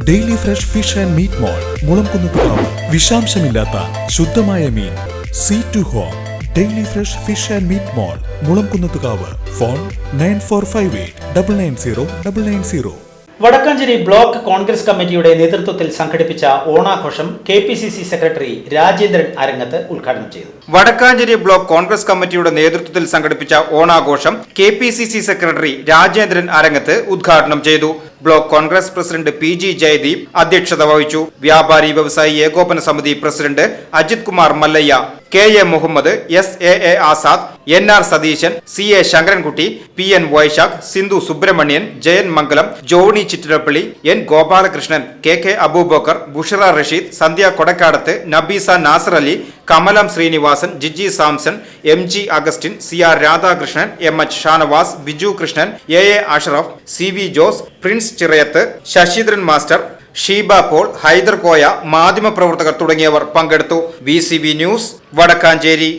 Daily fresh fish and meat mall Mulamkunnathukavu. വിഷാംശമില്ലാത്ത ശുദ്ധമായ മീൻ. Sea to home. Daily fresh fish and meat mall Mulamkunnathukavu. Phone 9458990990. Vadakkanchery block Congress കമ്മിറ്റിയുടെ നേതൃത്വത്തിൽ സംഘടിപ്പിച്ച ഓണാഘോഷം KPCC സെക്രട്ടറി രാജേന്ദ്രൻ അരങ്ങത്ത് ഉദ്ഘാടനം ചെയ്തു. വടക്കാഞ്ചേരി ബ്ലോക്ക് കോൺഗ്രസ് കമ്മിറ്റിയുടെ നേതൃത്വത്തിൽ സംഘടിപ്പിച്ച ഓണാഘോഷം KPCC സെക്രട്ടറി രാജേന്ദ്രൻ അരങ്ങത്ത് ഉദ്ഘാടനം ചെയ്തു. Block Congress president PG Jayadeep അധ്യക്ഷത വഹിച്ചു. Vyapari Vyavasayi Ekopana Samiti president Ajith Kumar Mallayya, KA Muhammad, SAA Azad, NR Satheesan, CA Sankarankutty, PN Vaishakh, Sindhu Subramanian, Jayan Mangalam, Johny Chittilappilly, N Gopalakrishnan, KK Abubakar, Bushra Rasheed, Sandhya Kodakkadath, Nabeesa Nasar Ali, Kamalam Srinivasan, Jiji Samson, MG Augustine, CR Radhakrishnan, MH Shanavas, Biju Krishnan, AA Ashraf, CV Jose, Prince Chirayath, Sasheendran master, Sheeba Paul, Haider Koya, മാധ്യമപ്രവർത്തകർ തുടങ്ങിയവർ പങ്കെടുത്തു. VCV news, Vadakkanchery.